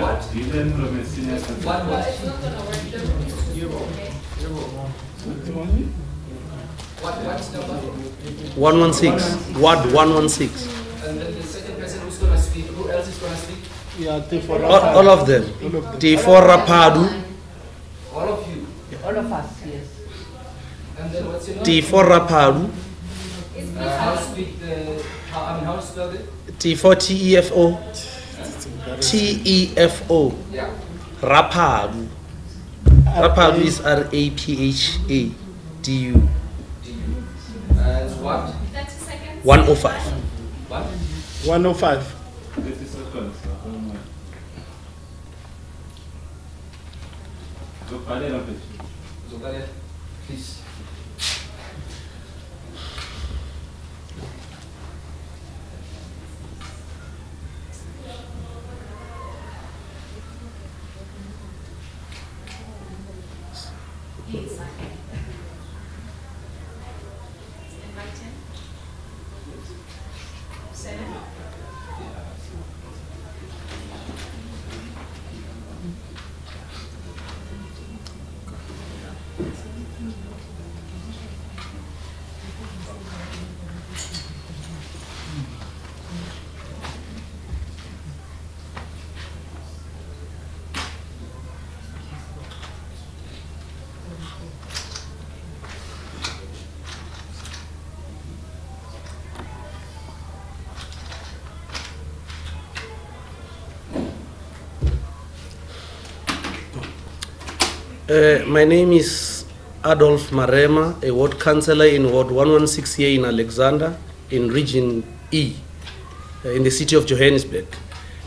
what? What's number? 116. Ward 116. And then the second person who's going to speak, who else is going to speak? Yeah, T4 All of them. T4 Rapadu. All of you. All of us, yes. And then what's your name? T4 Rapadu. How to speak the, how to spell it? T4 TEFO. TEFO. Yeah. Rapadu. Rapadu is RAPHADU. And what? That's the second. 105. What? 105. 30 seconds. Zogalia, please. Yes. Invite him. Seven. My name is Adolf Marema, a ward councillor in Ward 116 here in Alexandra, in Region E, in the city of Johannesburg.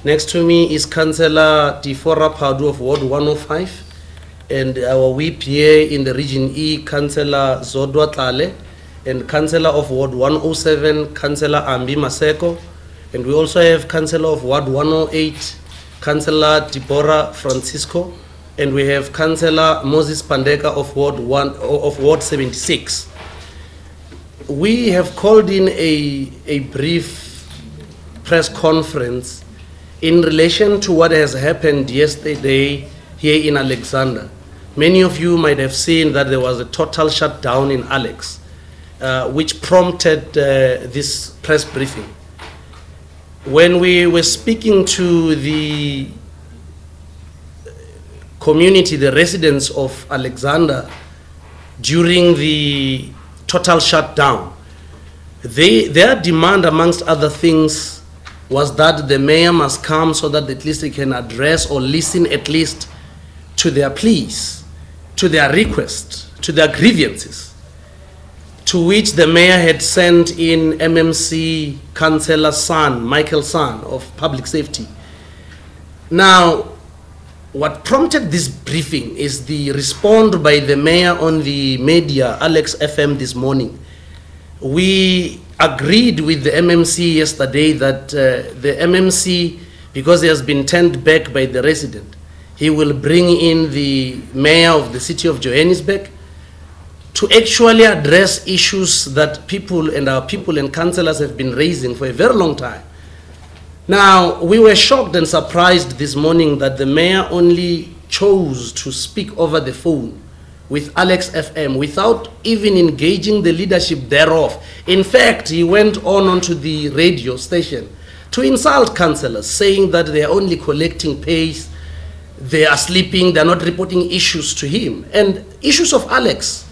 Next to me is Councillor Tifora Padu of Ward 105, and our whip here in the Region E, Councillor Zodwa Tlale, and Councillor of Ward 107, Councillor Ambi Maseko, and we also have Councillor of Ward 108, Councillor Deborah Francisco, and we have Councillor Moses Pandeka of Ward 76. We have called in a brief press conference in relation to what has happened yesterday here in Alexandra. Many of you might have seen that there was a total shutdown in Alex, which prompted this press briefing. When we were speaking to the community, the residents of Alexandra, during the total shutdown, their demand, amongst other things, was that the mayor must come so that at least they can address or listen at least to their pleas, to their requests, to their grievances, to which the mayor had sent in MMC Councillor San, Michael San of Public Safety. Now, what prompted this briefing is the response by the mayor on the media, Alex FM, this morning. We agreed with the MMC yesterday that the MMC, because he has been turned back by the resident, he will bring in the mayor of the city of Johannesburg to actually address issues that people and councillors have been raising for a very long time. Now, we were shocked and surprised this morning that the mayor only chose to speak over the phone with Alex FM without even engaging the leadership thereof. In fact, he went onto the radio station to insult councillors, saying that they are only collecting pays, they are sleeping, they are not reporting issues to him. And issues of Alex,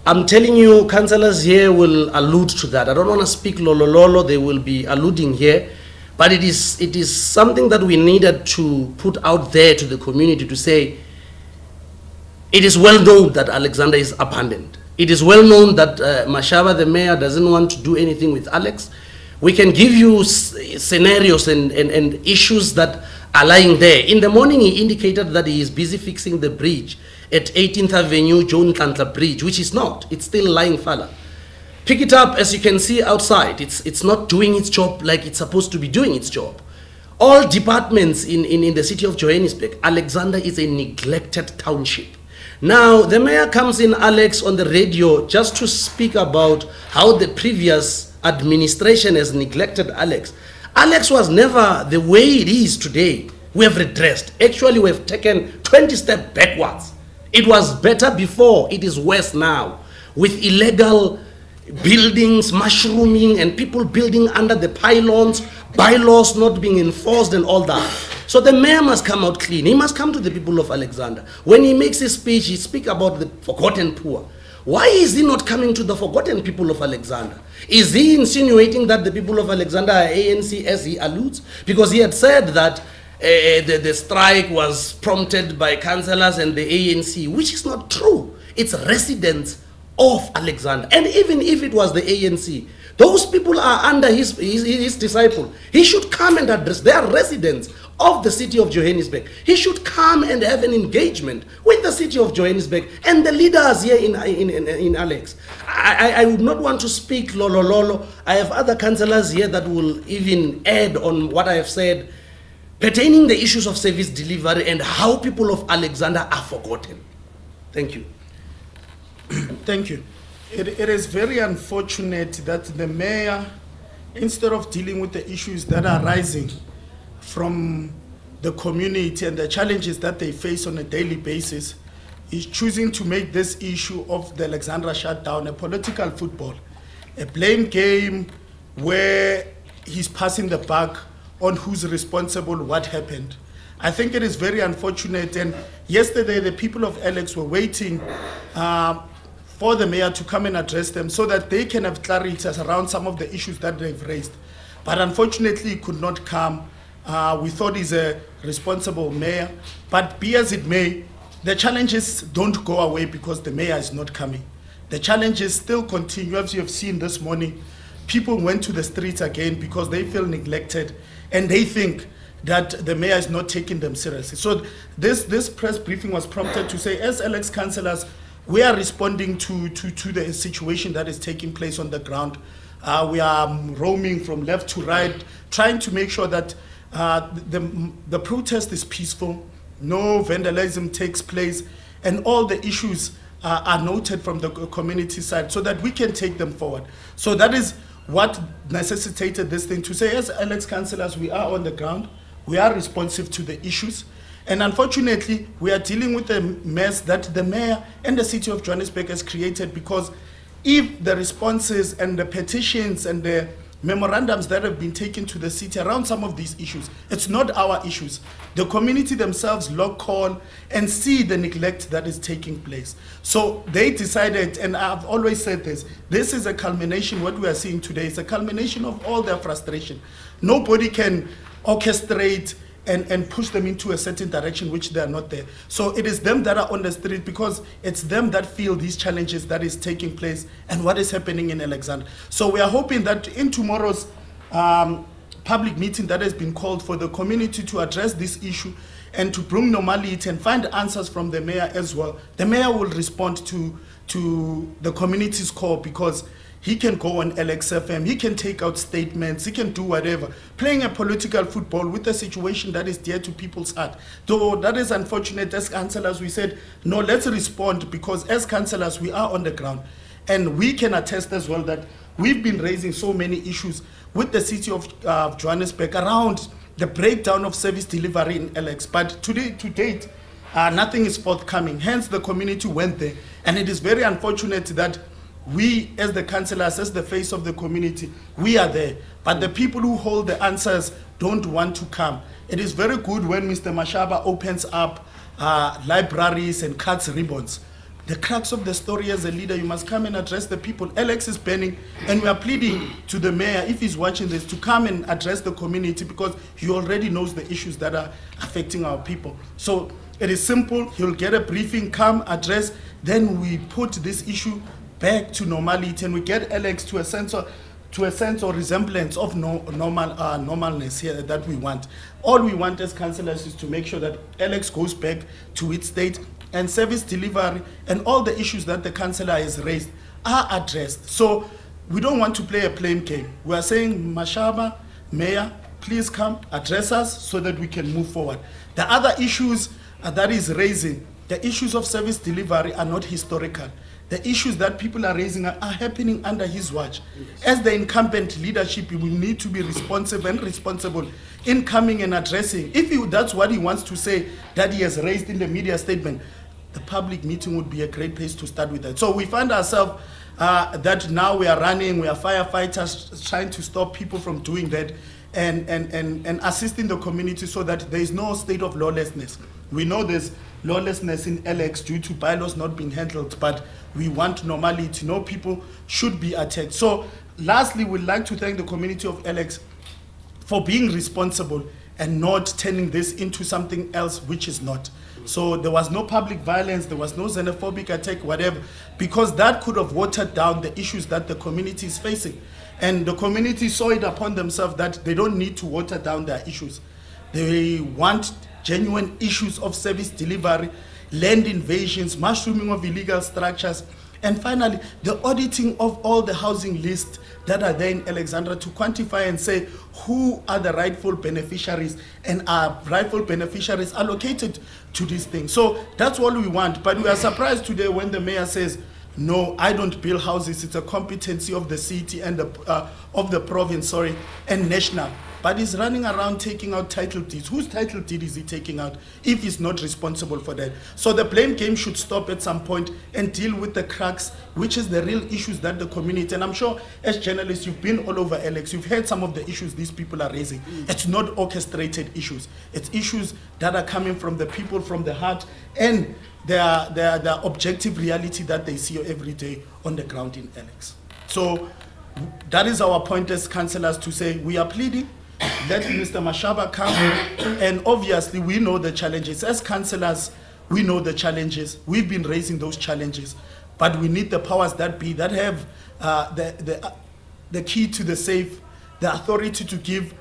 I'm telling you, councillors here will allude to that. I don't want to speak lolo, they will be alluding here. But it is something that we needed to put out there to the community to say, it is well known that Alexandra is abandoned. It is well known that Mashaba, the mayor, doesn't want to do anything with Alex. We can give you scenarios and issues that are lying there. In the morning, he indicated that he is busy fixing the bridge at 18th Avenue, John Kantla Bridge, which is not. It's still lying fallow. Pick it up, as you can see outside. It's not doing its job like it's supposed to be doing its job. All departments in the city of Johannesburg, Alexandra is a neglected township. Now, the mayor comes in, Alex, on the radio just to speak about how the previous administration has neglected Alex. Alex was never the way it is today we have redressed. Actually, we have taken 20 steps backwards. It was better before, it is worse now. With illegal buildings, mushrooming, and people building under the pylons, bylaws not being enforced and all that. So the mayor must come out clean. He must come to the people of Alexandra. When he makes his speech, he speaks about the forgotten poor. Why is he not coming to the forgotten people of Alexandra? Is he insinuating that the people of Alexandra are ANC as he alludes? Because he had said that the strike was prompted by councillors and the ANC, which is not true. It's residents of Alexandra. And even if it was the ANC, those people are under his disciple. He should come and address. They are residents of the city of Johannesburg. He should come and have an engagement with the city of Johannesburg and the leaders here in Alex. I would not want to speak lolo. I have other councillors here that will even add on what I have said pertaining the issues of service delivery and how people of Alexandra are forgotten. Thank you. Thank you. It is very unfortunate that the mayor, instead of dealing with the issues that are rising from the community and the challenges that they face on a daily basis, is choosing to make this issue of the Alexandra shutdown a political football, a blame game where he's passing the buck on who's responsible, what happened. I think it is very unfortunate, and yesterday the people of Alex were waiting for the mayor to come and address them so that they can have clarity around some of the issues that they've raised. But unfortunately, he could not come. We thought he's a responsible mayor, but be as it may, the challenges don't go away because the mayor is not coming. The challenges still continue. As you have seen this morning, people went to the streets again because they feel neglected and they think that the mayor is not taking them seriously. So this press briefing was prompted to say, as Alex councillors, we are responding to the situation that is taking place on the ground. We are roaming from left to right, trying to make sure that the protest is peaceful, no vandalism takes place, and all the issues are noted from the community side so that we can take them forward. So that is what necessitated this thing, to say, as Alex councillors, we are on the ground, we are responsive to the issues, and unfortunately, we are dealing with a mess that the mayor and the city of Johannesburg has created, because if the responses and the petitions and the memorandums that have been taken to the city around some of these issues, it's not our issues. The community themselves log call and see the neglect that is taking place. So they decided, and I've always said this is a culmination, what we are seeing today is a culmination of all their frustration. Nobody can orchestrate and push them into a certain direction which they are not there. So it is them that are on the street because it's them that feel these challenges that is taking place and what is happening in Alexandra. So we are hoping that in tomorrow's public meeting that has been called for the community to address this issue and to bring normality and find answers from the mayor as well, the mayor will respond to the community's call, because he can go on LXFM, he can take out statements, he can do whatever, playing a political football with a situation that is dear to people's heart. Though that is unfortunate, as councillors, we said, no, let's respond, because as councillors, we are on the ground. And we can attest as well that we've been raising so many issues with the city of Johannesburg around the breakdown of service delivery in LX. But to date, nothing is forthcoming. Hence, the community went there. And it is very unfortunate that we, as the councillors, as the face of the community, we are there. But the people who hold the answers don't want to come. It is very good when Mr. Mashaba opens up libraries and cuts ribbons. The crux of the story, as a leader, you must come and address the people. Alex is burning, and we are pleading to the mayor, if he's watching this, to come and address the community, because he already knows the issues that are affecting our people. So it is simple. He'll get a briefing, come, address, then we put this issue back to normality, and we get Alex to a sense or resemblance of normalness here that we want. All we want as councillors is to make sure that Alex goes back to its state, and service delivery and all the issues that the councillor has raised are addressed. So we don't want to play a blame game. We are saying, Mashaba, Mayor, please come, address us so that we can move forward. The other issues that is raising, the issues of service delivery, are not historical. the issues that people are raising are happening under his watch. As the incumbent leadership, we need to be responsive and responsible in coming and addressing. If that's what he wants to say, that he has raised in the media statement, the public meeting would be a great place to start with that. So we find ourselves that now we are firefighters trying to stop people from doing that and assisting the community so that there is no state of lawlessness. We know there's lawlessness in LX due to bylaws not being handled, but we want normality. No people should be attacked. So lastly, we'd like to thank the community of LX for being responsible and not turning this into something else which is not. So there was no public violence, there was no xenophobic attack, whatever, because that could have watered down the issues that the community is facing. And the community saw it upon themselves that they don't need to water down their issues. They want genuine issues of service delivery, land invasions, mushrooming of illegal structures, and finally, the auditing of all the housing lists that are there in Alexandra to quantify and say who are the rightful beneficiaries and are rightful beneficiaries allocated to these things. So that's all we want. But we are surprised today when the mayor says, no, I don't build houses. It's a competency of the city and of the province, and national. But he's running around taking out title deeds. Whose title deed is he taking out if he's not responsible for that? So the blame game should stop at some point and deal with the cracks, which is the real issues that the community, and I'm sure as journalists, you've been all over Alex, you've heard some of the issues these people are raising. It's not orchestrated issues. It's issues that are coming from the people, from the heart, and their objective reality that they see every day on the ground in Alex. So that is our point as councillors to say we are pleading. Let Mr. Mashaba come, and obviously we know the challenges. As councillors, we know the challenges. We've been raising those challenges, but we need the powers that be, that have the key to the safe, the authority to give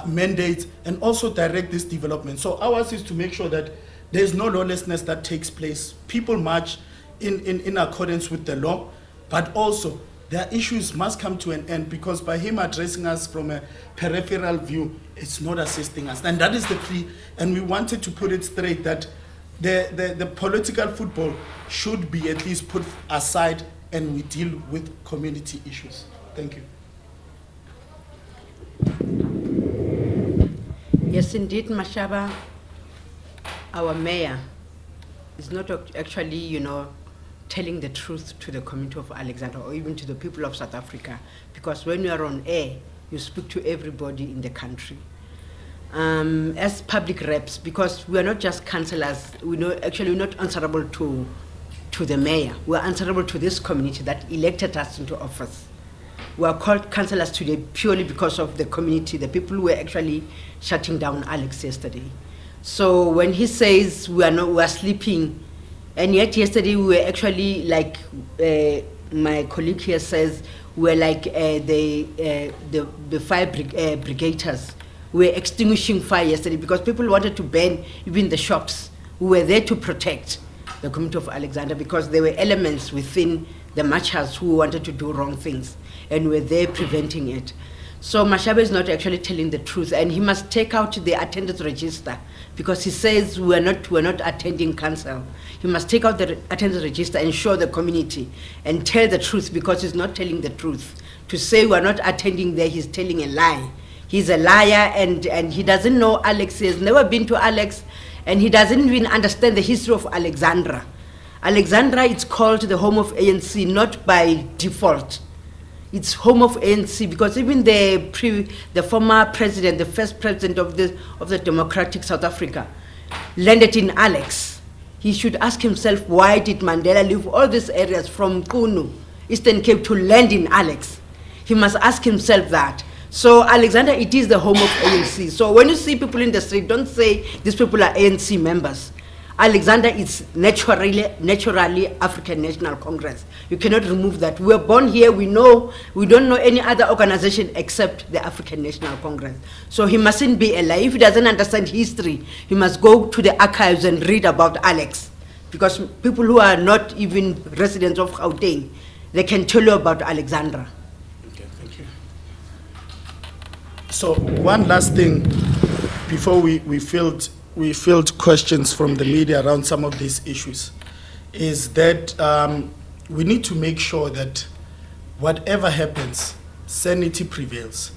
mandates, and also direct this development. So ours is to make sure that there's no lawlessness that takes place. People march in accordance with the law, but also their issues must come to an end, because by him addressing us from a peripheral view, it's not assisting us. And that is the plea, and we wanted to put it straight that the political football should be at least put aside and we deal with community issues. Thank you. Yes, indeed, Mashaba, our mayor is not actually, telling the truth to the community of Alexandra or even to the people of South Africa, because when you are on air, you speak to everybody in the country. As public reps, because we are not just councillors, actually we're not answerable to the mayor. We're answerable to this community that elected us into office. We are called councillors today purely because of the community, the people who were actually shutting down Alex yesterday. So when he says we are sleeping, and yet yesterday we were actually like my colleague here says, we're like the fire brigaders. We were extinguishing fire yesterday because people wanted to burn even the shops. We were there to protect the community of Alexandra because there were elements within the marchers who wanted to do wrong things, and we're there preventing it. So Mashaba is not actually telling the truth, and he must take out the attendance register, because he says we're not attending council. He must take out the attendance register and show the community and tell the truth, because he's not telling the truth. To say we're not attending there, he's telling a lie. He's a liar, and he doesn't know Alex. He has never been to Alex, and he doesn't even understand the history of Alexandra. Alexandra is called the home of ANC, not by default. It's home of ANC because even the former president, the first president of the democratic South Africa, landed in Alex. He should ask himself, why did Mandela leave all these areas from Kunu, Eastern Cape, to land in Alex? He must ask himself that. So Alexandra, it is the home of ANC. So when you see people in the street, don't say these people are ANC members. Alexandra is naturally African National Congress. You cannot remove that. We were born here. We don't know any other organization except the African National Congress. So he mustn't be a liar. If he doesn't understand history, he must go to the archives and read about Alex. Because people who are not even residents of Gauteng, they can tell you about Alexandra. Okay, thank you. So one last thing before we field questions from the media around some of these issues, is that we need to make sure that whatever happens, sanity prevails.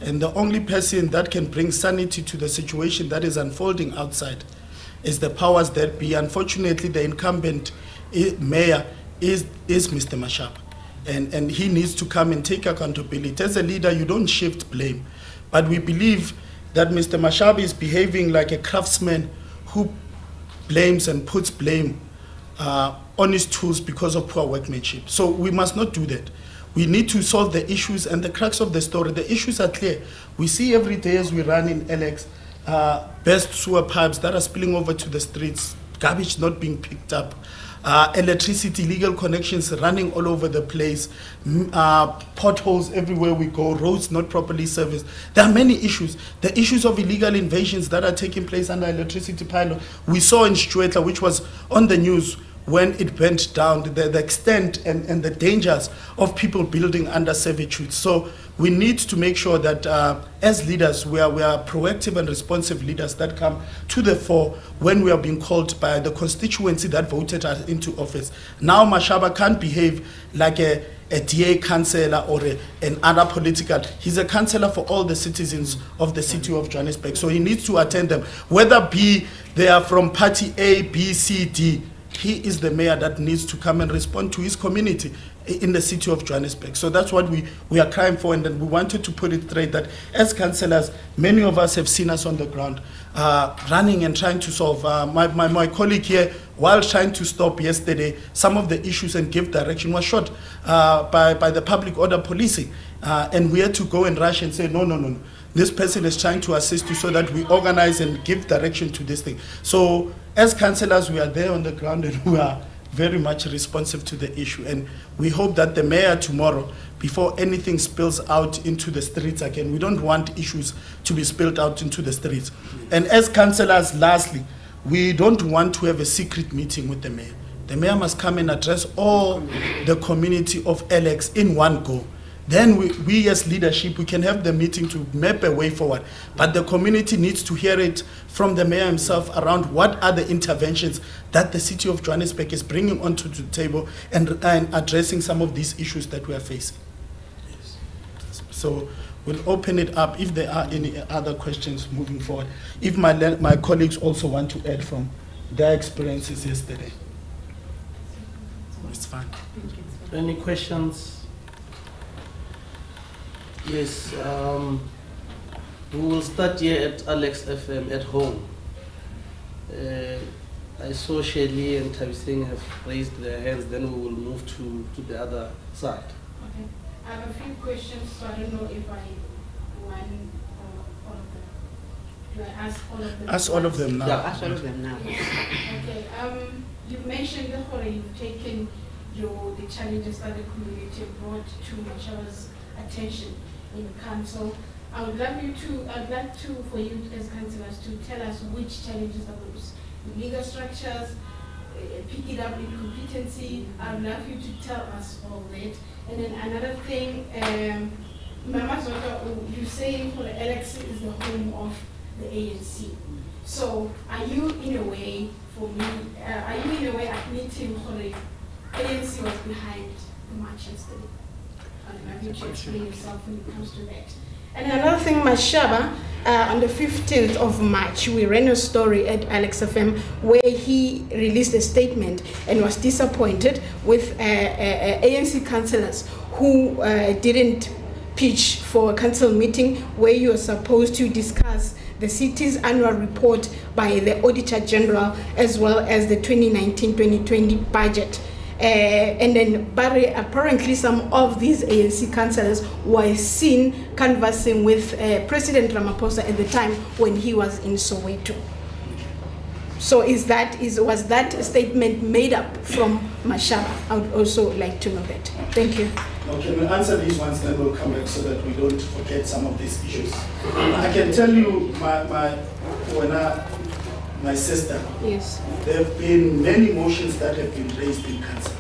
And the only person that can bring sanity to the situation that is unfolding outside is the powers that be. Unfortunately, the incumbent mayor is Mr. Mashaba. And he needs to come and take accountability. As a leader, you don't shift blame. But we believe that Mr. Mashaba is behaving like a craftsman who blames and puts blame on his tools because of poor workmanship. So we must not do that. We need to solve the issues and the crux of the story. The issues are clear. We see every day as we run in Alex, burst sewer pipes that are spilling over to the streets, garbage not being picked up, electricity, illegal connections running all over the place, potholes everywhere we go, roads not properly serviced. There are many issues. The issues of illegal invasions that are taking place under electricity pylon. We saw in Stuetla, which was on the news, when it went down, the extent and the dangers of people building under servitude. So we need to make sure that as leaders, we are proactive and responsive leaders that come to the fore when we are being called by the constituency that voted us into office. Now Mashaba can't behave like a DA councillor or an other political. He's a councillor for all the citizens of the city of Johannesburg. So he needs to attend them, whether they are from party A, B, C, D. He is the mayor that needs to come and respond to his community in the city of Johannesburg. So that's what we are crying for, and then we wanted to put it straight that as councillors, many of us have seen us on the ground running and trying to solve. My colleague here, while trying to stop yesterday some of the issues and give direction, was shot by the public order policing. And we had to go and rush and say, no. This person is trying to assist you so that we organize and give direction to this thing. So as councillors, we are there on the ground and we are very much responsive to the issue. And we hope that the mayor tomorrow, before anything spills out into the streets again, we don't want issues to be spilled out into the streets. And as councillors, lastly, we don't want to have a secret meeting with the mayor. The mayor must come and address all the community of Alex in one go. Then we as leadership, we can have the meeting to map a way forward. But the community needs to hear it from the mayor himself around what are the interventions that the city of Johannesburg is bringing onto the table and addressing some of these issues that we are facing. Yes. So we'll open it up if there are any other questions moving forward. If my colleagues also want to add from their experiences yesterday. It's fine. Any questions? Yes, we will start here at Alex FM at home. I saw Shelly and Tabising have raised their hands, then we will move to the other side. Okay. I have a few questions, so I don't know if I want all of them. Do I ask all of them? Ask all of them now. Yeah, ask all of them now. Okay. You've mentioned that you've taken the challenges that the community brought to Mashaba's attention in council. I'd like for you as councillors to tell us which challenges are those. Legal structures, pick it up in competency. I'd like you to tell us all that. And then another thing, Mama Zoto, you saying for Alex is the home of the ANC. So are you in a way, admitting the ANC was behind the march yesterday? I need to explain yourself when it comes to that. And another thing, Mashaba, on the 15th of March, we ran a story at Alex FM where he released a statement and was disappointed with ANC councillors who didn't pitch for a council meeting where you are supposed to discuss the city's annual report by the Auditor General as well as the 2019-2020 budget. And then apparently some of these ANC councillors were seen conversing with President Ramaphosa at the time when he was in Soweto. So was that statement made up from Mashaba? I would also like to know that. Thank you. Okay, we'll answer these ones, then we'll come back so that we don't forget some of these issues. I can tell you, my sister, yes, there have been many motions that have been raised in council.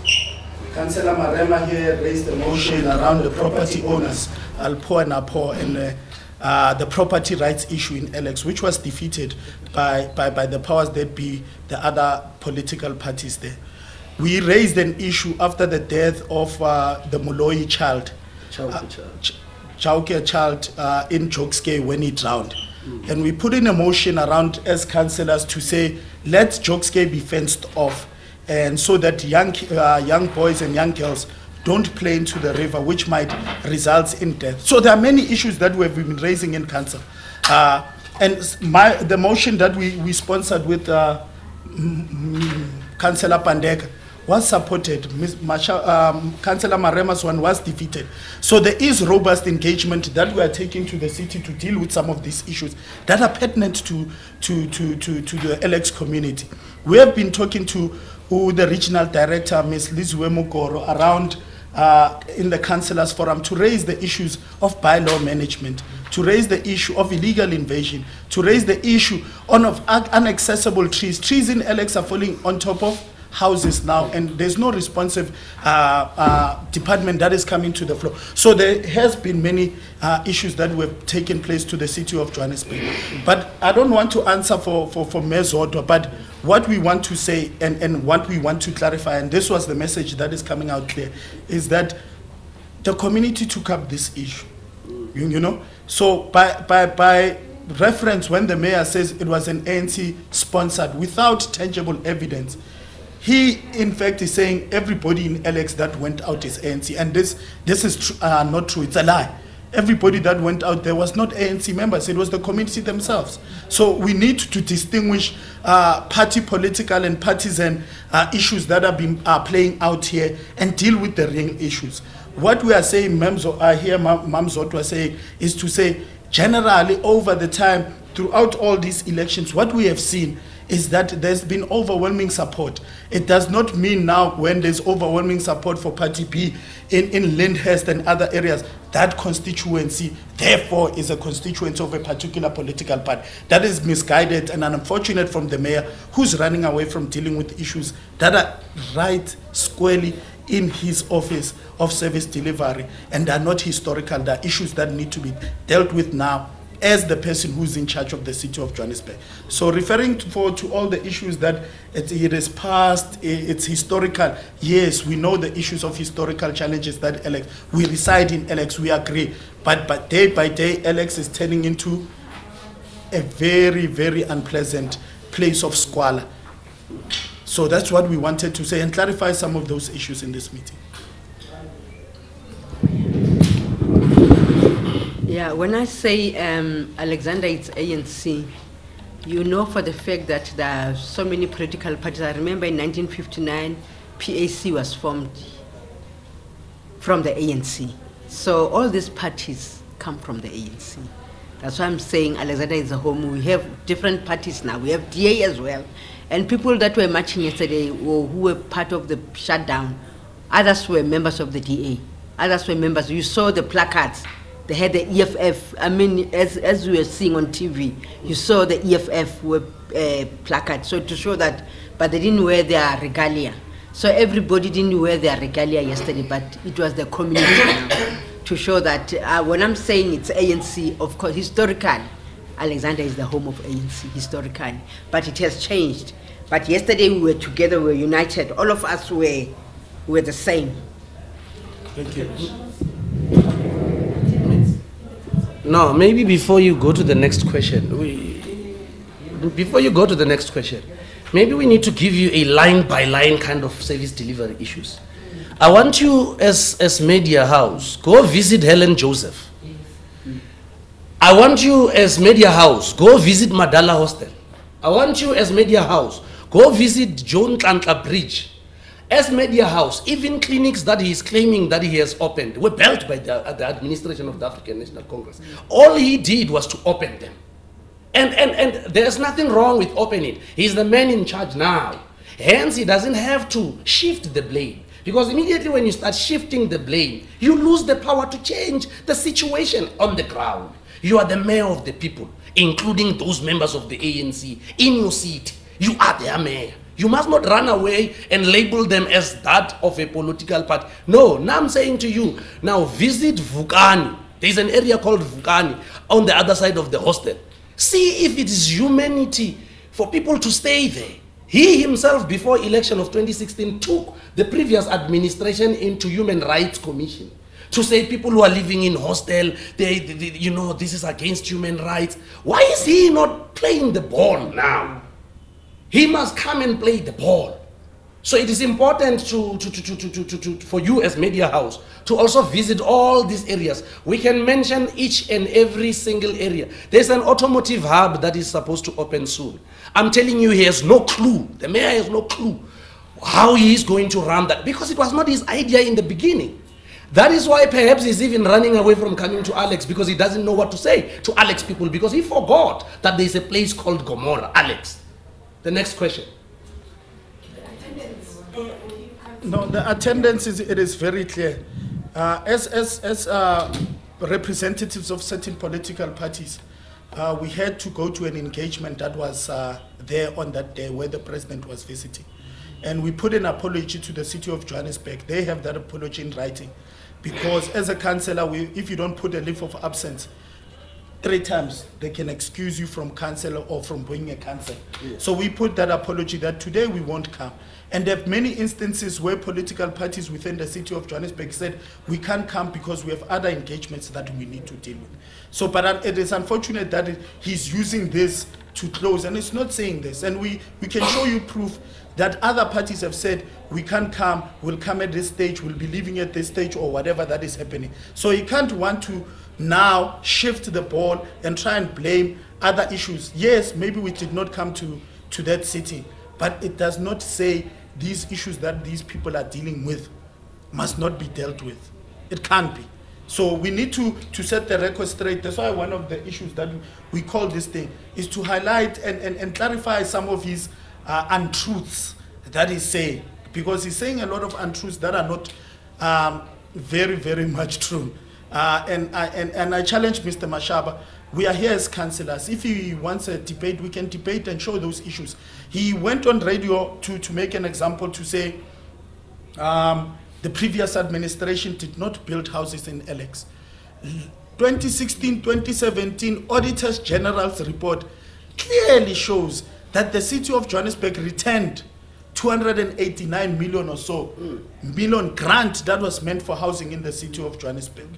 Councillor Marema here raised a motion around the property owners, Alpo and Apo, and the property rights issue in Alex, which was defeated by the powers that be, the other political parties there. we raised an issue after the death of the Moloi child, Chauke child in Jokske when he drowned. And we put in a motion around as councillors to say, let Jokske be fenced off, and so that young boys and young girls don't play into the river, which might result in death. So there are many issues that we have been raising in council. And the motion that we sponsored with Councillor Pandeka was supported. Councillor Marema's one was defeated. So there is robust engagement that we are taking to the city to deal with some of these issues that are pertinent to the LX community. We have been talking to the regional director, Ms. Lizwe Mukoro, around in the councillors forum to raise the issues of bylaw management, to raise the issue of illegal invasion, to raise the issue of inaccessible trees. Trees in LX are falling on top of houses now, and there's no responsive department that is coming to the floor. So there has been many issues that have taken place to the city of Johannesburg. But I don't want to answer for Mayor Zodwa, but what we want to say and what we want to clarify, and this was the message that is coming out clear, is that the community took up this issue, you know. So by reference, when the mayor says it was an ANC sponsored without tangible evidence, he in fact is saying everybody in LX that went out is ANC, and this is not true. It's a lie. Everybody that went out there was not ANC members, it was the community themselves. So we need to distinguish party political and partisan issues that are playing out here and deal with the real issues. What we are saying, Mam Zot was saying, is to say generally over the time, throughout all these elections, what we have seen is that there's been overwhelming support. It does not mean now when there's overwhelming support for Party B in Lyndhurst and other areas, that constituency therefore is a constituency of a particular political party. That is misguided and unfortunate from the mayor, who's running away from dealing with issues that are right squarely in his office of service delivery and are not historical. They are issues that need to be dealt with now as the person who's in charge of the city of Johannesburg. So referring to all the issues that it is past, it's historical, yes, we know the issues of historical challenges that LX, we reside in LX, we agree, but day by day, LX is turning into a very, very unpleasant place of squalor. So that's what we wanted to say and clarify some of those issues in this meeting. Yeah, when I say Alexandra, it's ANC, you know for the fact that there are so many political parties. I remember in 1959, PAC was formed from the ANC. So all these parties come from the ANC. That's why I'm saying Alexandra is a home. We have different parties now. We have DA as well. And people that were marching yesterday or who were part of the shutdown, others were members of the DA. Others were members. You saw the placards. They had the EFF. I mean, as we were seeing on TV, you saw the EFF were placards. So to show that, but they didn't wear their regalia. So everybody didn't wear their regalia yesterday, but it was the community now. To show that when I'm saying it's ANC, of course, historically, Alexandra is the home of ANC, historically. But it has changed. But yesterday we were together, we were united. All of us were the same. Thank you. No, maybe before you go to the next question, maybe we need to give you a line-by-line kind of service delivery issues. I want you, as Media House, go visit Helen Joseph. I want you, as Media House, go visit Madala Hostel. I want you, as Media House, go visit John Tlantla Bridge. As Media House, even clinics that he is claiming that he has opened were built by the administration of the African National Congress. All he did was to open them. And there's nothing wrong with opening. He's the man in charge now. Hence, he doesn't have to shift the blame. Because immediately when you start shifting the blame, you lose the power to change the situation on the ground. You are the mayor of the people, including those members of the ANC in your seat. You are their mayor. You must not run away and label them as that of a political party. No, now I'm saying to you, now visit Vukani. There's an area called Vukani on the other side of the hostel. See if it is humanity for people to stay there. He himself, before election of 2016, took the previous administration into Human Rights Commission to say people who are living in hostel, you know, this is against human rights. Why is he not playing the ball now? He must come and play the ball. So it is important for you as media house to also visit all these areas. We can mention each and every single area. There's an automotive hub that is supposed to open soon. I'm telling you, he has no clue. The mayor has no clue how he is going to run that, because it was not his idea in the beginning. That is why perhaps he's even running away from coming to Alex, because he doesn't know what to say to Alex people, because he forgot that there's a place called Gomorrah. Alex, the next question. No, the attendance is very clear. As representatives of certain political parties, we had to go to an engagement that was there on that day where the president was visiting. And we put an apology to the city of Johannesburg. They have that apology in writing. Because as a councillor, if you don't put a leave of absence, 3 times they can excuse you from council or from bringing a council. Yes. So we put that apology that today we won't come. And there are many instances where political parties within the city of Johannesburg said we can't come because we have other engagements that we need to deal with. So, but it is unfortunate that he's using this to close, and it's not saying this. And we can show you proof that other parties have said we can't come, we'll come at this stage, we'll be leaving at this stage, or whatever that is happening. So you can't want to now shift the ball and try and blame other issues. Yes, maybe we did not come to that city, but it does not say these issues that these people are dealing with must not be dealt with. It can't be. So we need to set the record straight. That's why one of the issues that we call this thing is to highlight and clarify some of his untruths that he's saying, because he's saying a lot of untruths that are not very, very much true. And I challenge Mr. Mashaba. We are here as councillors. If he wants a debate, we can debate and show those issues. He went on radio to make an example to say the previous administration did not build houses in Alex. 2016, 2017 Auditors General's report clearly shows that the city of Johannesburg returned 289 million or so million grant that was meant for housing in the city of Johannesburg.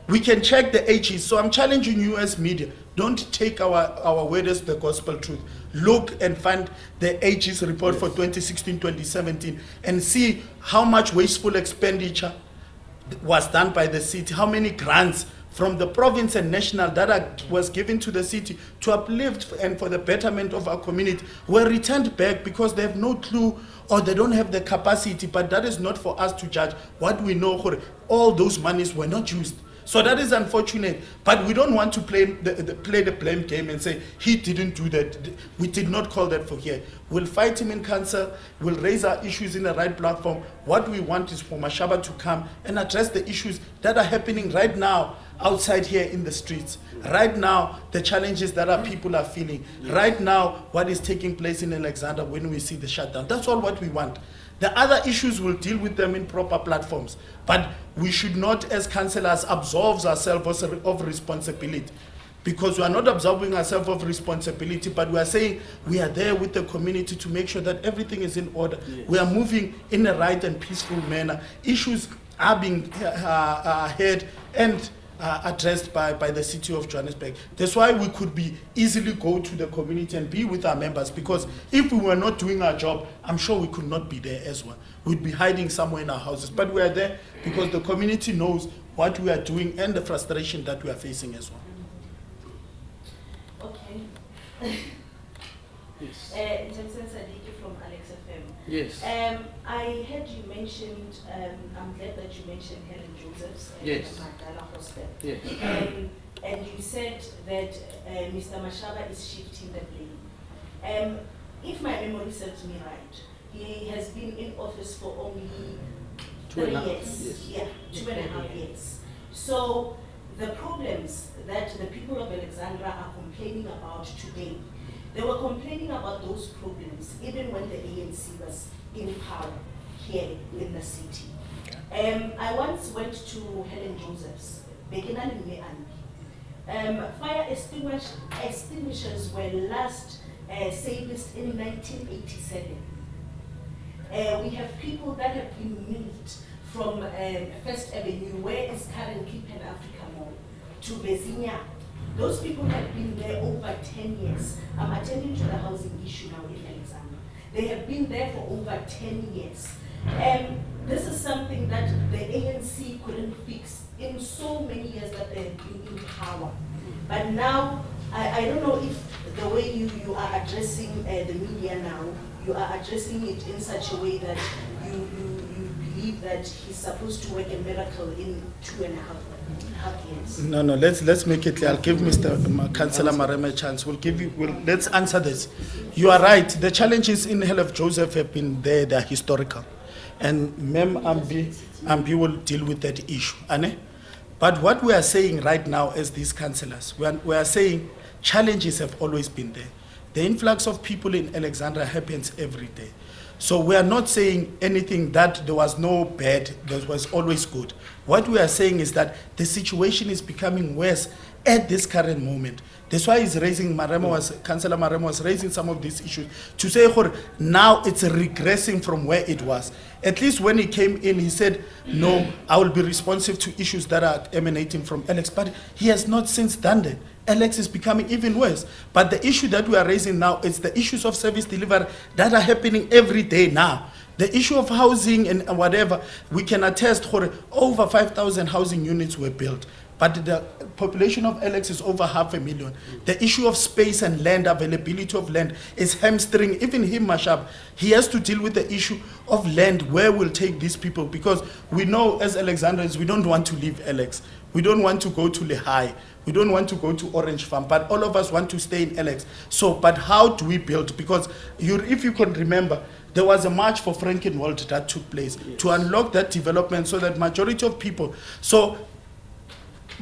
We can check the AGs. So I'm challenging you as media, don't take our word as the gospel truth. Look and find the AG's report for 2016, 2017 and see how much wasteful expenditure was done by the city, how many grants from the province and national that was given to the city to uplift and for the betterment of our community were returned back because they have no clue or they don't have the capacity. But that is not for us to judge. What we know, all those monies were not used. So that is unfortunate, but we don't want to play the blame game and say he didn't do that. We did not call that for here. We'll fight him in council. We'll raise our issues in the right platform. What we want is for Mashaba to come and address the issues that are happening right now outside here in the streets. Right now, the challenges that our people are feeling. Right now, what is taking place in Alexandra when we see the shutdown. That's all what we want. The other issues, we'll deal with them in proper platforms. But we should not, as councillors, absolve ourselves of responsibility. Because we are not absolving ourselves of responsibility, but we are saying we are there with the community to make sure that everything is in order. Yes. We are moving in a right and peaceful manner. Issues are being heard and addressed by the city of Johannesburg. That's why we could be easily go to the community and be with our members, because if we were not doing our job, I'm sure we could not be there as well. We'd be hiding somewhere in our houses, but we are there because the community knows what we are doing and the frustration that we are facing as well. Okay. Yes. From Alex FM. Yes. I heard you mentioned, I'm glad that you mentioned Helen Joseph's yes. Mandala Hostel. Yes. And you said that Mr. Mashaba is shifting the blame. If my memory serves me right, he has been in office for only 3 years. Yes. Yeah, 2.5 years. So the problems that the people of Alexandra are complaining about today, they were complaining about those problems even when the ANC was in power here in the city. I once went to Helen Joseph's, fire extinguishers were last SABC in 1987. We have people that have been moved from First Avenue, where is currently Pan Africa Mall, to Bezinya. Those people have been there over 10 years. I'm attending to the housing issue now in Alexandra. They have been there for over 10 years. This is something that the ANC couldn't fix in so many years that they have been in power. But now, I don't know if the way you are addressing the media now, you are addressing it in such a way that you believe that he's supposed to work a miracle in 2.5 years. No, let's make it clear. I'll give Mr. Councillor Marema a chance. Let's answer this. You are right. The challenges in Hell of Joseph have been there, they're historical. And Mem Ambi will deal with that issue. But what we are saying right now as these councillors, we are saying challenges have always been there. The influx of people in Alexandra happens every day. So we are not saying anything that there was no bad, there was always good. What we are saying is that the situation is becoming worse at this current moment. That's why he's raising, Councillor Marema was raising some of these issues to say now it's regressing from where it was. At least when he came in, he said, no, I will be responsive to issues that are emanating from Alex. But he has not since done that. Alex is becoming even worse. But the issue that we are raising now is the issues of service delivery that are happening every day now. The issue of housing and whatever, we can attest over 5,000 housing units were built. But the population of Alex is over 500,000. The issue of space and land, availability of land, is hamstring even him, Mashab. He has to deal with the issue of land, where we'll take these people, because we know as Alexandrians, we don't want to leave Alex. We don't want to go to Lehigh. We don't want to go to Orange Farm, but all of us want to stay in Alex. So, but how do we build? Because if you can remember, there was a march for Frankenwald that took place to unlock that development so that majority of people, so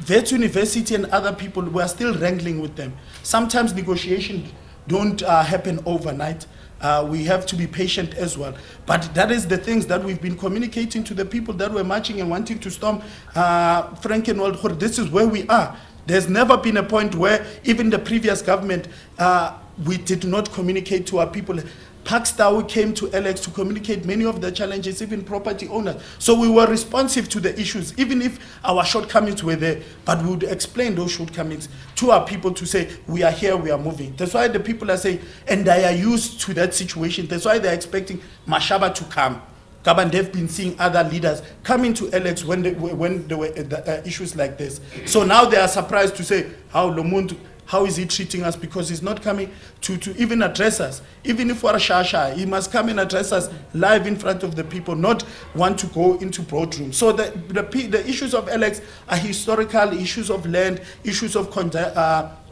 Wits University and other people, we are still wrangling with them. Sometimes negotiations don't happen overnight. We have to be patient as well. But that is the things that we've been communicating to the people that were marching and wanting to storm Frankenwald. This is where we are. There's never been a point where even the previous government, we did not communicate to our people. Parkstown came to Alex to communicate many of the challenges, even property owners. So we were responsive to the issues, even if our shortcomings were there, but we would explain those shortcomings to our people to say, we are here, we are moving. That's why the people are saying, and they are used to that situation. That's why they're expecting Mashaba to come. And they've been seeing other leaders coming to Alex when there were issues like this. So now they are surprised to say, how is he treating us? Because he's not coming to even address us. Even if we're Shasha, he must come and address us live in front of the people, not want to go into boardrooms. So the issues of Alex are historical issues of land, issues of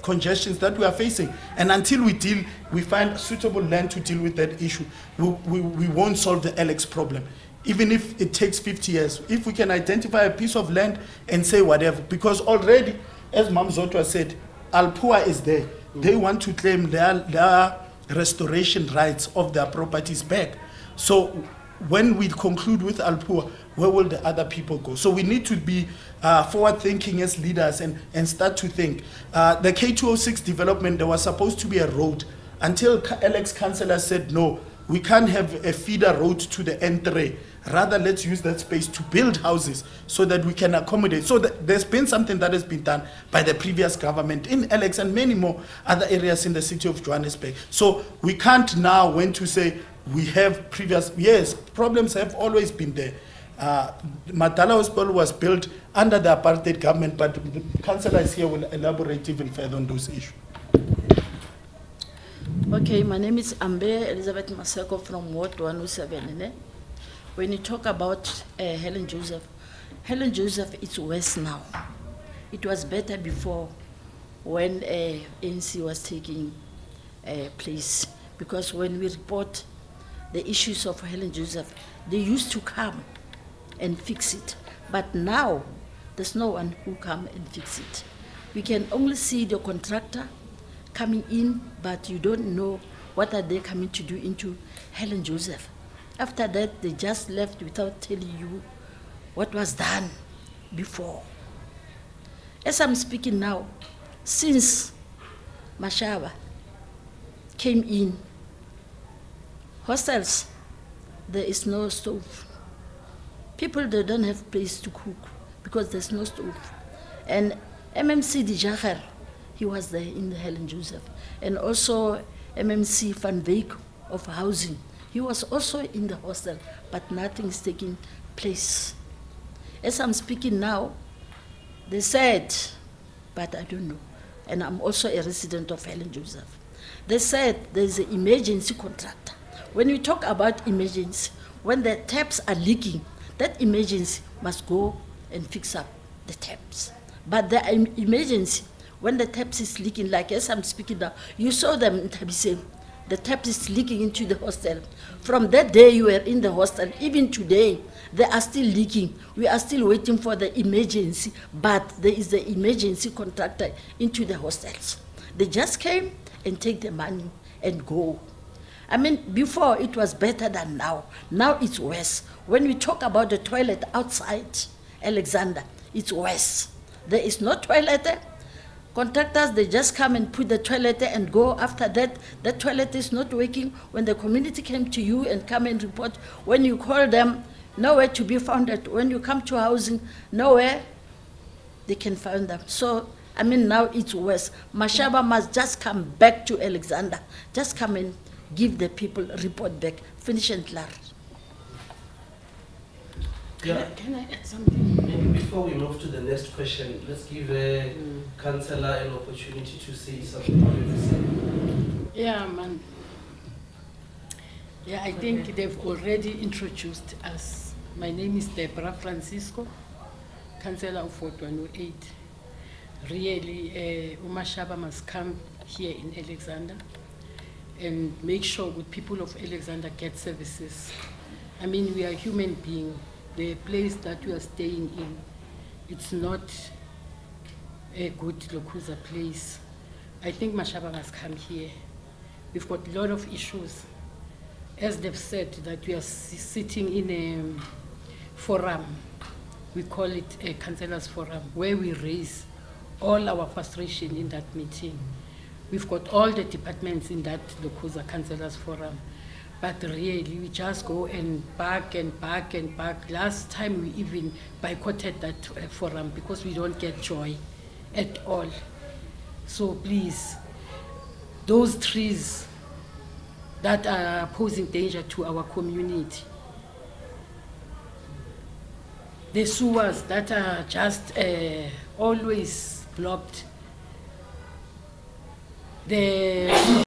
congestions that we are facing. And until we find suitable land to deal with that issue, we won't solve the Alex problem. Even if it takes 50 years, if we can identify a piece of land and say whatever, because already, as Mam Zotwa said, Alpua is there. They want to claim their restoration rights of their properties back. So when we conclude with Alpua, where will the other people go? So we need to be forward-thinking as leaders and start to think. The K206 development, there was supposed to be a road until Alex Councillor said, no, we can't have a feeder road to the N3. Rather, let's use that space to build houses so that we can accommodate. So there's been something that has been done by the previous government in Alex and many more other areas in the city of Johannesburg. So we can't now when to say we have yes, problems have always been there. Matala Hospital was built under the apartheid government, but the councillors here will elaborate even further on those issues. Okay, my name is Ambe Elizabeth Maseko from Ward 107. When you talk about Helen Joseph is worse now. It was better before when ANC was taking place. Because when we report the issues of Helen Joseph, they used to come and fix it. But now, there's no one who come and fix it. We can only see the contractor coming in, but you don't know what are they coming to do into Helen Joseph. After that, they just left without telling you what was done before. As I'm speaking now, since Mashaba came in. Hostels, there is no stove. People, they don't have place to cook because there's no stove. And MMC Dijager, he was there in the Helen Joseph. And also MMC Van Wyk of housing, he was also in the hostel, but nothing is taking place. As I'm speaking now, they said, but I don't know, and I'm also a resident of Helen Joseph. They said there's an emergency contractor. When we talk about emergency, when the taps are leaking, that emergency must go and fix up the taps. But the emergency, when the taps is leaking, like as I'm speaking now, you saw them in SABC, the tap is leaking into the hostel. From that day you were in the hostel, even today, they are still leaking. We are still waiting for the emergency, but there is the emergency contractor into the hostels. They just came and take the money and go. I mean, before it was better than now. Now it's worse. When we talk about the toilet outside Alexandra, it's worse. There is no toilet. Contractors, they just come and put the toilet and go. After that, the toilet is not working. When the community came to you and come and report, when you call them, nowhere to be found. When you come to housing, nowhere they can find them. So, I mean, now it's worse. Mashaba must just come back to Alexandra. Just come and give the people a report back. Finish and clear. Yeah. Can I add something? Maybe before we move to the next question, let's give a councillor an opportunity to say something. Yeah, man. Yeah, I think they've already introduced us. My name is Deborah Francisco, councillor of Ward 108. Really, Umashaba must come here in Alexandra and make sure good people of Alexandra get services. I mean, we are human beings. The place that we are staying in, it's not a good Lokuza place. I think Mashaba must come here. We've got a lot of issues. As they've said, that we are sitting in a forum. We call it a councillors forum, where we raise all our frustration in that meeting. We've got all the departments in that Lokuza councillors forum. But really, we just go and back and back and back. Last time we even boycotted that forum because we don't get joy at all. So please, those trees that are posing danger to our community, the sewers that are just always blocked, the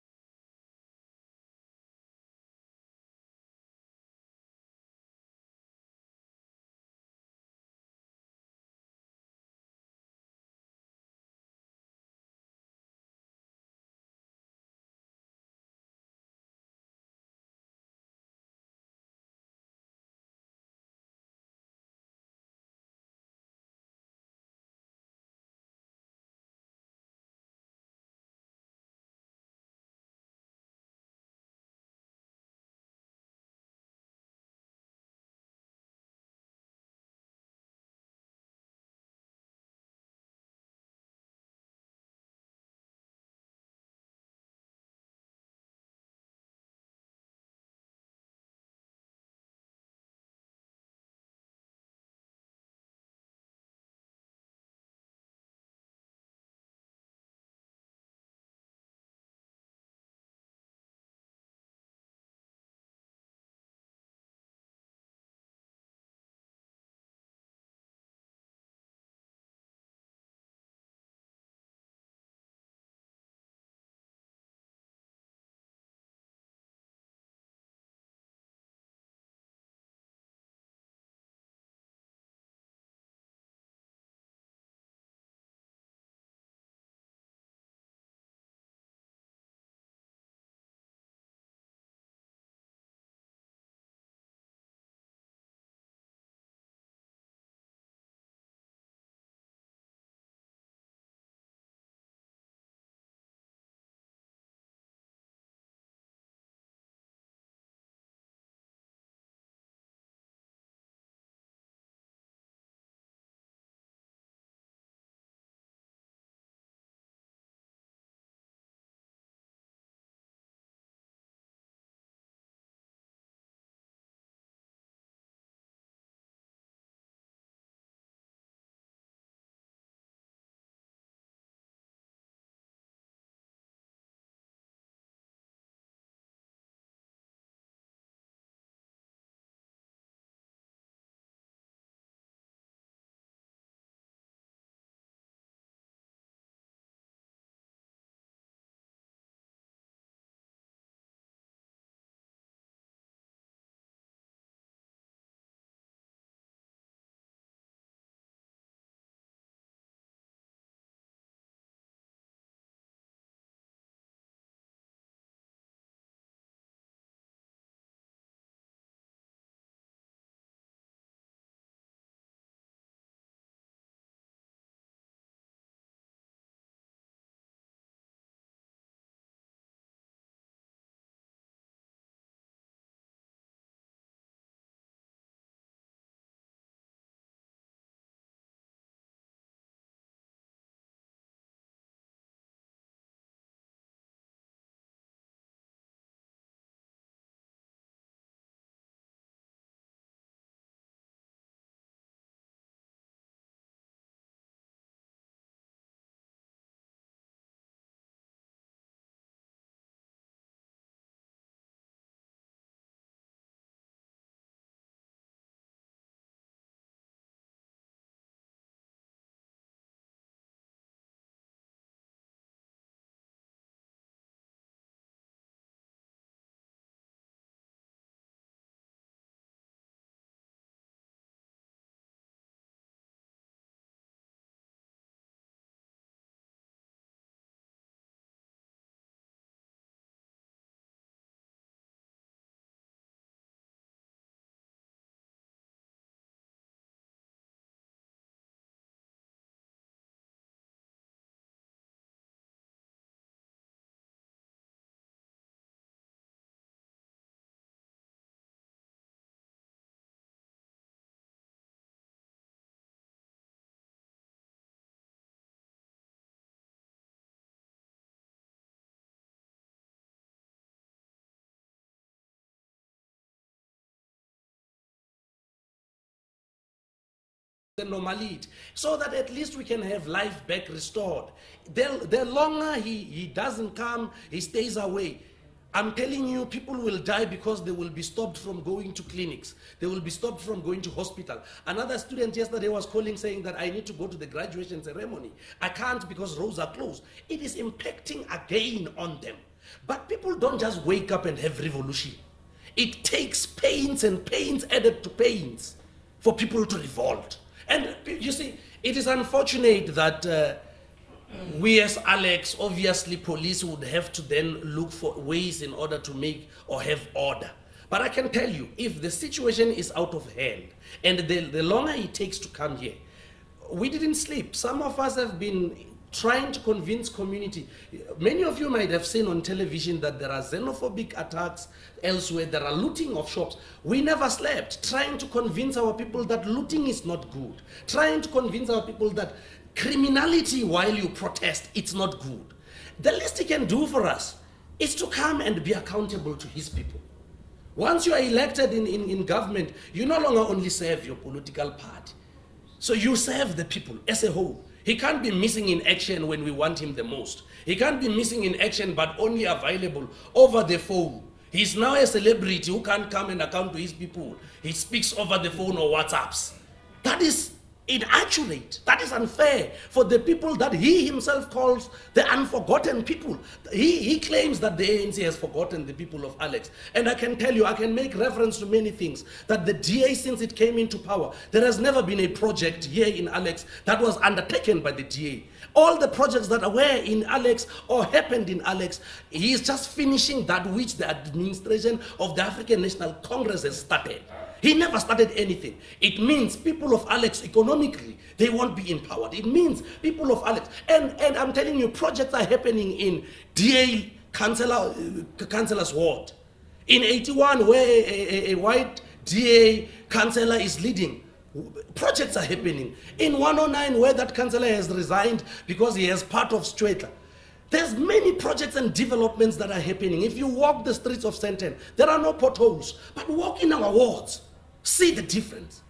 the normality, so that at least we can have life back restored. The longer he doesn't come, he stays away, I'm telling you, people will die because they will be stopped from going to clinics. They will be stopped from going to hospital. Another student yesterday was calling saying that I need to go to the graduation ceremony. I can't because roads are closed. It is impacting again on them. But people don't just wake up and have revolution. It takes pains and pains added to pains for people to revolt. And you see, it is unfortunate that we as Alex, obviously police would have to then look for ways in order to make or have order. But I can tell you, if the situation is out of hand and the longer it takes to come here, we didn't sleep. Some of us have been trying to convince community. Many of you might have seen on television that there are xenophobic attacks elsewhere, there are looting of shops. We never slept, trying to convince our people that looting is not good, trying to convince our people that criminality while you protest, it's not good. The least he can do for us is to come and be accountable to his people. Once you are elected in government, you no longer only serve your political party. So you serve the people as a whole. He can't be missing in action when we want him the most. He can't be missing in action but only available over the phone. He's now a celebrity who can't come and account to his people. He speaks over the phone or WhatsApps. That is inaccurate. That is unfair for the people that he himself calls the unforgotten people. He claims that the ANC has forgotten the people of Alex. And I can tell you, I can make reference to many things, that the DA, since it came into power, there has never been a project here in Alex that was undertaken by the DA. All the projects that were in Alex or happened in Alex, he is just finishing that which the administration of the African National Congress has started. He never started anything. It means people of Alex economically, they won't be empowered. It means people of Alex, and I'm telling you, projects are happening in DA councillor's ward. In 81, where a white DA councillor is leading, projects are happening. In 109, where that councillor has resigned because he is part of Stratler. There's many projects and developments that are happening. If you walk the streets of Sandton, there are no potholes, but walk in our wards. See the difference.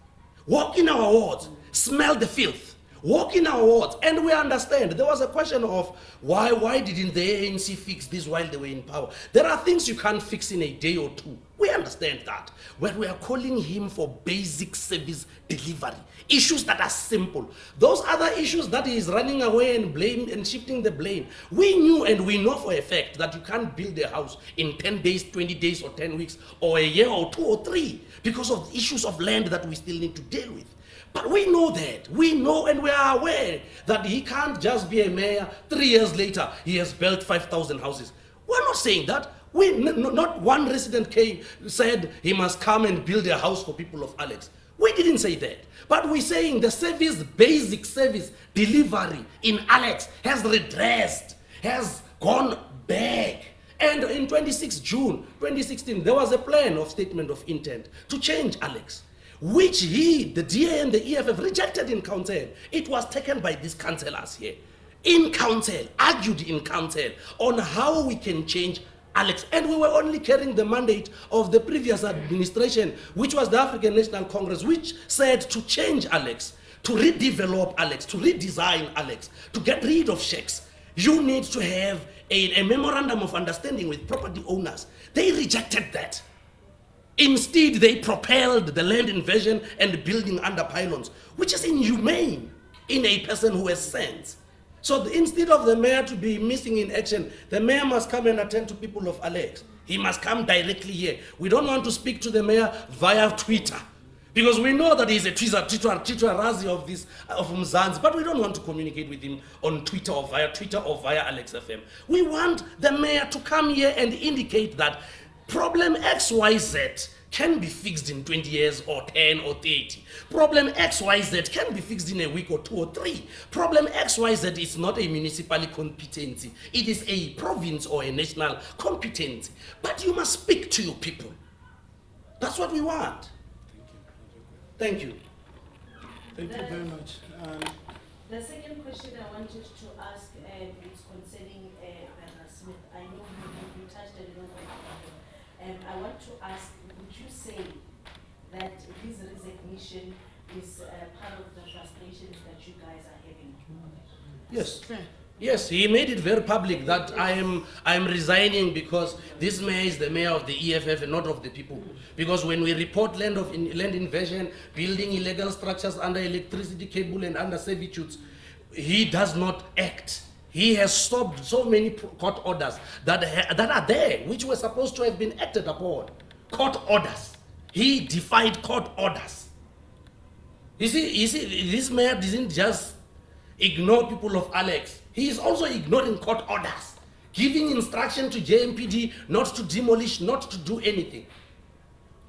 Walk in our wards, smell the filth. Walk in our wards, and we understand. There was a question of why didn't the ANC fix this while they were in power? There are things you can't fix in a day or two. We understand that. But we are calling him for basic service delivery. Issues that are simple. Those other issues that he is running away and blame and shifting the blame. We knew and we know for a fact that you can't build a house in 10 days, 20 days or 10 weeks or a year or 2 or 3 because of issues of land that we still need to deal with. But we know that. We know and we are aware that he can't just be a mayor. 3 years later, he has built 5,000 houses. We're not saying that. Not one resident said he must come and build a house for people of Alex. We didn't say that. But we're saying the service, basic service delivery in Alex has regressed, has gone back. And in 26 June 2016, there was a plan of statement of intent to change Alex, which the DA and the EFF rejected in council. It was taken by these councillors here, in council, argued in council on how we can change Alex. And we were only carrying the mandate of the previous administration, which was the African National Congress, which said to change Alex, to redevelop Alex, to redesign Alex, to get rid of sheikhs. You need to have a memorandum of understanding with property owners. They rejected that. Instead, they propelled the land invasion and building under pylons, which is inhumane in a person who has sense. So instead of the mayor to be missing in action, the mayor must come and attend to people of Alex. He must come directly here. We don't want to speak to the mayor via Twitter, because we know that he's a Twitter Razi of Mzansi, but we don't want to communicate with him on Twitter or via Alex FM. We want the mayor to come here and indicate that problem XYZ can be fixed in 20 years or 10 or 30. Problem XYZ can be fixed in a week or 2 or 3. Problem XYZ is not a municipal competency. It is a province or a national competency. But you must speak to your people. That's what we want. Thank you. Thank you very much. The second question I wanted to ask is concerning Bernard Smith. I know you touched a little bit on him. I want to ask, would you say that his resignation is part of the frustrations that you guys are having. Yes. Yes, he made it very public that I am resigning because this mayor is the mayor of the EFF and not of the people. Because when we report land invasion, building illegal structures under electricity cable and under servitudes, he does not act. He has stopped so many court orders that are there, which were supposed to have been acted upon. Court orders. He defied court orders. You see, this mayor didn't just ignore people of Alex. He is also ignoring court orders, giving instruction to JMPD not to demolish, not to do anything.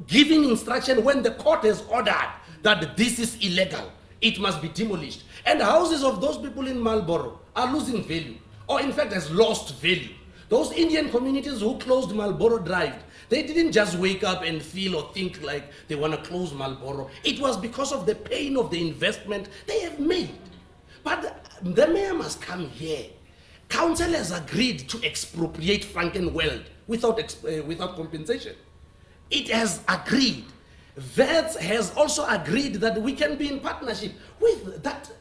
Giving instruction when the court has ordered that this is illegal, it must be demolished. And houses of those people in Marlborough are losing value, or in fact has lost value. Those Indian communities who closed Marlborough Drive, they didn't just wake up and feel or think like they want to close Marlborough. It was because of the pain of the investment they have made. But the mayor must come here. Council has agreed to expropriate Frankenwald without compensation. It has agreed. VETS has also agreed that we can be in partnership with that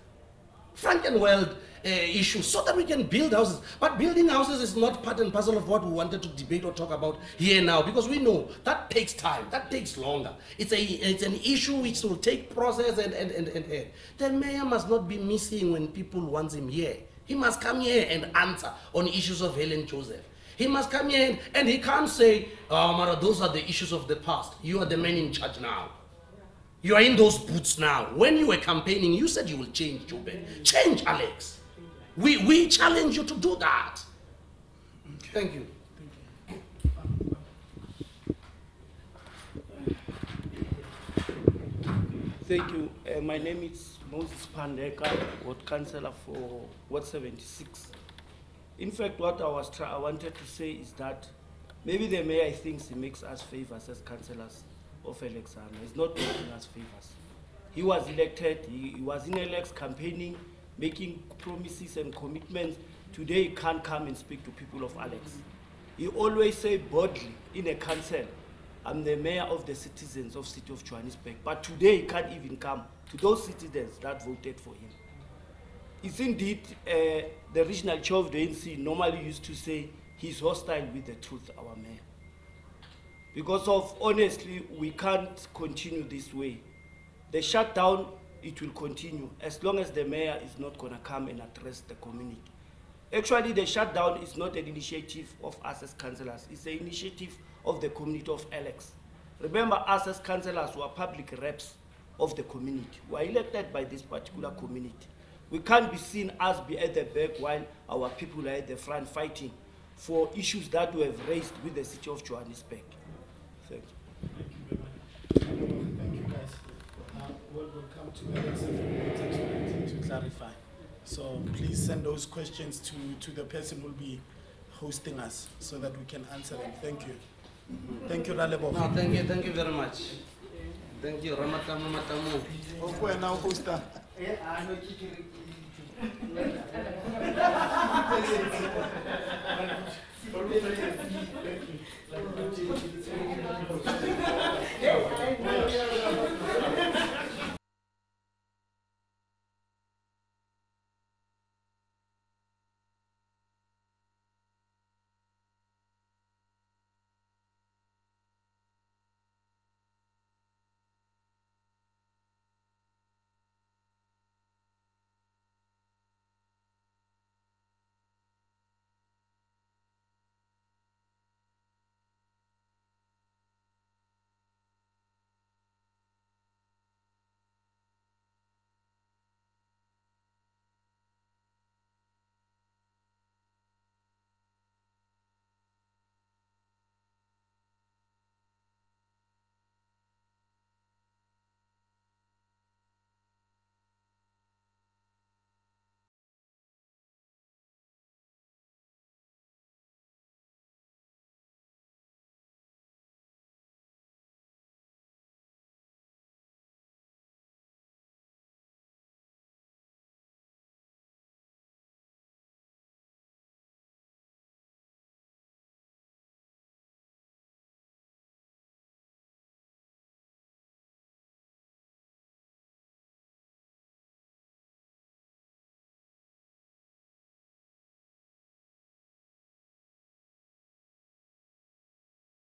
Frankenwald issue so that we can build houses. But building houses is not part and parcel of what we wanted to debate or talk about here now, because we know that takes time, that takes longer. It's an issue which will take process and the mayor must not be missing when people want him here. He must come here and answer on issues of Helen Joseph. He must come here and he can't say, oh, Mara, those are the issues of the past. You are the man in charge now. You are in those boots now. When you were campaigning, you said you will change, Jobe. Change, Alex. We challenge you to do that. Thank you. Thank you. My name is Moses Pandeka, Ward Councillor for Ward 76. In fact, what I wanted to say is that maybe the mayor thinks he makes us favors as councillors of Alexandra. He's not making us favors. He was elected, he was in Alex campaigning, making promises and commitments. Today he can't come and speak to people of Alex. He always say boldly in a council, I'm the mayor of the citizens of City of Johannesburg. But today he can't even come to those citizens that voted for him. It's indeed the regional chair of the ANC normally used to say he's hostile with the truth, our mayor. Because of, honestly, we can't continue this way. The shutdown, it will continue as long as the mayor is not going to come and address the community. Actually, the shutdown is not an initiative of us as councillors. It's an initiative of the community of Alex. Remember, us as councillors were public reps of the community. We are elected by this particular community. We can't be seen as be at the back while our people are at the front fighting for issues that we have raised with the City of Johannesburg. Thank you. Thank you, guys. We'll come to Alex to clarify. So please send those questions to the person who will be hosting us so that we can answer them. Thank you. Thank you, Ralebo. No, thank you very much. Thank you, Ramatamu Matamu. Okay, now hoster. Thank you.